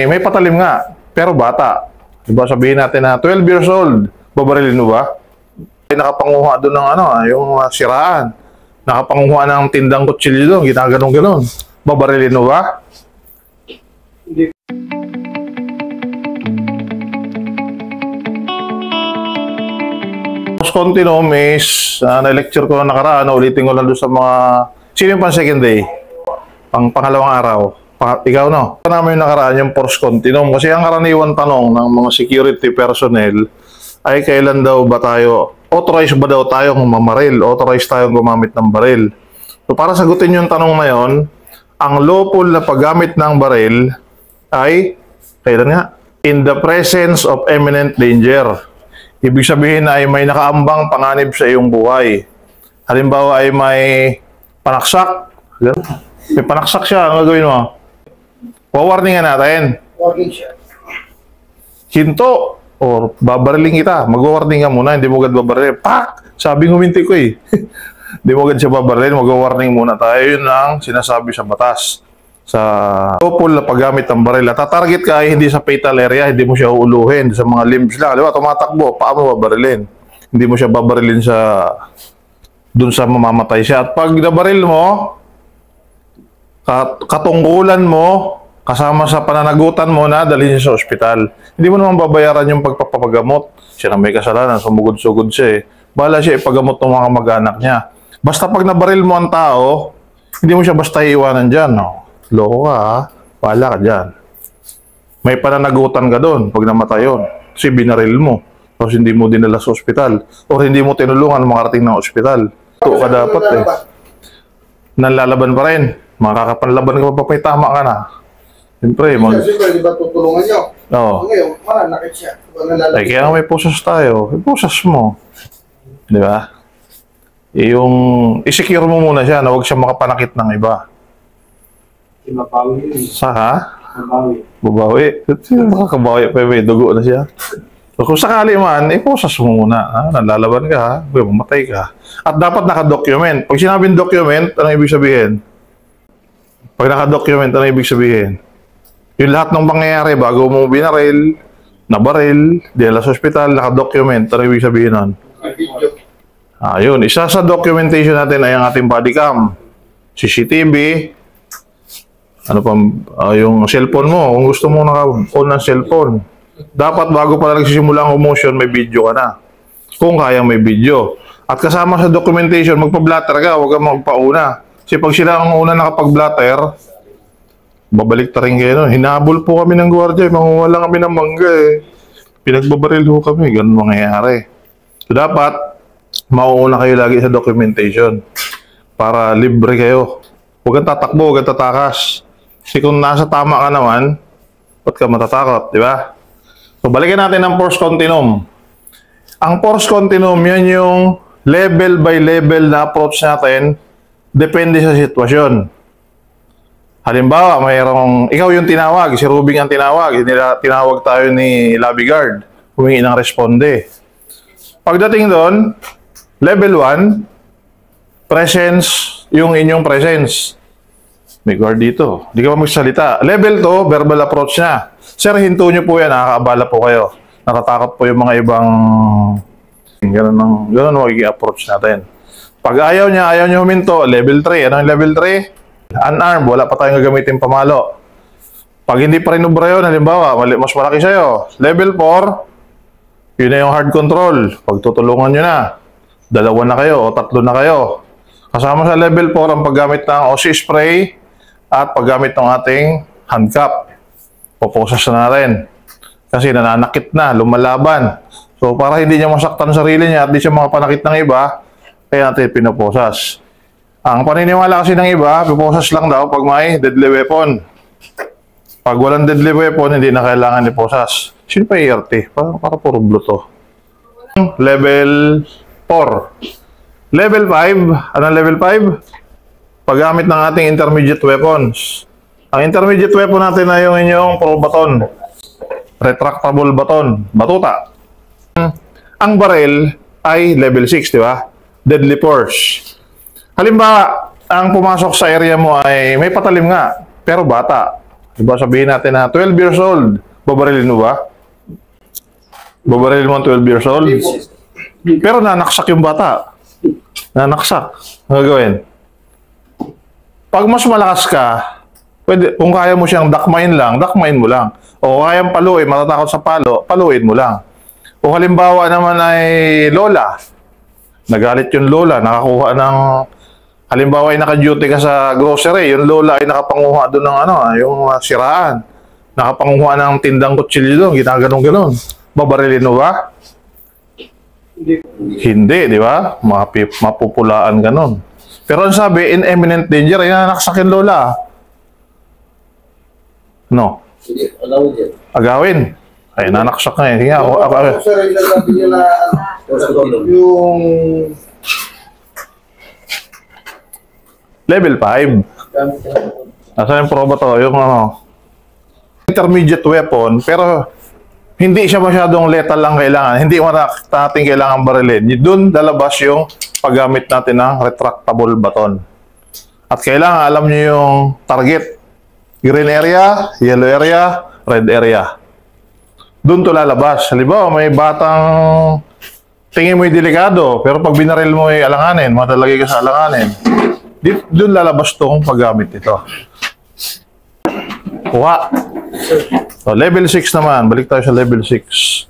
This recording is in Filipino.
may patalim nga, pero bata. Diba sabihin natin na 12 years old, babarilin mo ba? Ay nakapanguha doon ng yung siraan. Nakapanguha ng tindang kutsilyo doon, ginaganon-ganon. Babarilin mo ba? Hindi. Continuum is, na-lecture ko na nakaraan, ulitin ko lang doon sa mga, sino yung second day? Pangalawang araw. Ikaw no? Namin yung nakaraan yung force continuum kasi ang karaniwan tanong ng mga security personnel ay kailan daw ba tayo, authorized ba daw tayong mamaril, authorized tayong gumamit ng baril. So para sagutin yung tanong na yon, ang lawful na paggamit ng baril ay, kailan nga? In the presence of imminent danger. Ibig sabihin ay may nakaambang panganib sa iyong buhay. Halimbawa ay may panaksak. May panaksak siya, ano gagawin mo? Wawarningan natin. Warning siya. Hinto. Or babariling kita. Mag-warning ka muna. Hindi mo agad babarilin. Pak! Sabi huminti ko eh. Hindi mo agad siya babarilin. Mag-warning muna tayo. Yun ang sinasabi sa batas. Sa lawful na paggamit ng baril. Tatarget ka ay hindi sa fatal area. Hindi mo siya uuluhin. Sa mga limbs lang. Di ba? Tumatakbo. Paano babarilin? Hindi mo siya babarilin sa dun sa mamamatay siya. At pag nabaril mo, katungkulan mo, kasama sa pananagutan mo na dalhin siya sa ospital. Hindi mo naman babayaran yung pagpapagamot. Siya na may kasalanan, sumugod-sugod siya eh. Bahala siya ipagamot ng mga mag-anak niya. Basta pag nabaril mo ang tao, hindi mo siya basta iiwanan dyan. No? Loko ka ha, bahala ka dyan. May pananagutan ka doon pag namatay yun. Kasi binaril mo. Tapos hindi mo dinala sa ospital. O hindi mo tinulungan makarating ng ospital. Ito ka dapat eh. Nanlalaban pa rin. Makakapanlaban ka pa may tama ka na. Siyempre, Siyempre, di ba tutulungan niyo? Oo. Ngayon, mananakit siya. Ay, kaya may pusas tayo. Pusas mo. Di ba? Yung, i-secure mo muna siya na huwag siya makapanakit ng iba. Mabawi yun. Sa ha? Mabawi. Babawi. Makakabawi pa may dugo na siya. So, kung sakali man, pusas mo muna. Ha? Nalalaban ka ha? Mamatay ka. At dapat naka-document. Pag sinabing document, ano ibig sabihin? Pag naka-document, ano ibig sabihin? Yung lahat ng pangyayari bago mo binaril, nabaril, dinala sa ospital, naka-document, ano ibig sabihin nun? Yun. Isa sa documentation natin ay ang ating body cam, CCTV, ano pa, yung cellphone mo. Kung gusto mo naka-on ng cellphone, dapat bago pa nagsisimula ang motion, may video ka na. Kung kaya may video. At kasama sa documentation, magpa-blatter ka, huwag kang magpauna. Kasi pag sila ang una nakapag-blatter, babalik ta rin kayo nun. Hinabol po kami ng gwardiya, manguwala kami ng mangga eh. Pinagbabaril ho kami, ganun mangyayari. So dapat, mauuna kayo lagi sa documentation para libre kayo. Huwag kang tatakbo, huwag kang tatakas. Kasi kung nasa tama ka naman, ba't ka matatakot, di ba? So balikan natin ang force continuum. Ang force continuum, yan yung level by level na approach natin, depende sa sitwasyon. Halimbawa, ikaw yung tinawag, si Rubing ang tinawag, tinawag tayo ni Lobby Guard, humingi ng responde. Pagdating doon, level 1, presence, yung inyong presence. May guard dito, hindi ka pa magsalita. Level 2, verbal approach na. Sir, hinto nyo po yan, nakakaabala po kayo. Natatakot po yung mga ibang, ganun magiging approach natin. Pag ayaw nyo huminto, level 3. Ano yung level 3? Unarmed, wala pa tayong gagamitin pamalo. Pag hindi pa rin ubra yun, halimbawa, mas malaki sa'yo. Level 4, yun na yung hard control. Pagtutulungan nyo na, 2 na kayo o 3 na kayo. Kasama sa level 4 ang paggamit ng OC spray at paggamit ng ating handcuff. Puposas na rin. Kasi nananakit na, lumalaban. So para hindi niya masaktan sarili niya at di siya makapanakit ng iba, kaya natin pinaposas. Ang paniniwala kasi ng iba, piposas lang daw pag may deadly weapon. Pag walang deadly weapon, hindi na kailangan iposas. Sino pa ERT? Para puro blue to. Level 4. Level 5. Anong level 5? Paggamit ng ating intermediate weapons. Ang intermediate weapon natin na yung inyong pro baton. Retractable baton. Batuta. Ang baril ay level 6, di ba? Deadly force. Halimbawa, ang pumasok sa area mo ay may patalim nga, pero bata. Diba sabihin natin na 12 years old, babarilin mo ba? Babarilin mo ang 12 years old? Pero nanaksak yung bata. Nanaksak. Ano gagawin? Pag mas malakas ka, pwede, kung kaya mo siyang dakmain mo lang. O kung kayang paluin, matatakot sa palo, paluin mo lang. Kung halimbawa naman ay lola, nagalit yung lola, nakakuha ng, halimbawa ay naka-duty ka sa grocery, yung lola ay nakapanguha doon ng ano, yung siraan. Nakapanguha ng tindang kutsilyo doon, ginaganon-ganon. Babarilin mo ba? Hindi, di ba? Mapupulaan ganon. Pero ang sabi, in imminent danger, ay nanaksak yung lola. No. Sige, alawin yan. Agawin. Ay, nanaksak na eh. Sige, ako. Sir, yung nagsabi niya na yung Level 5. gamit niya. Nasa yung proba to? Yung ano, intermediate weapon, pero hindi siya masyadong lethal lang kailangan. Hindi mo natin kailangan barilin. Doon lalabas yung paggamit natin ng retractable baton. At kailangan alam niyo yung target. Green area, yellow area, red area. Doon to lalabas. Halimbawa, may batang tingin mo yung delikado, pero pag binaril mo yung alanganin, matalagay ka sa alanganin, doon lalabas tong paggamit nito. Kuha. So, level 6 naman. Balik tayo sa level 6.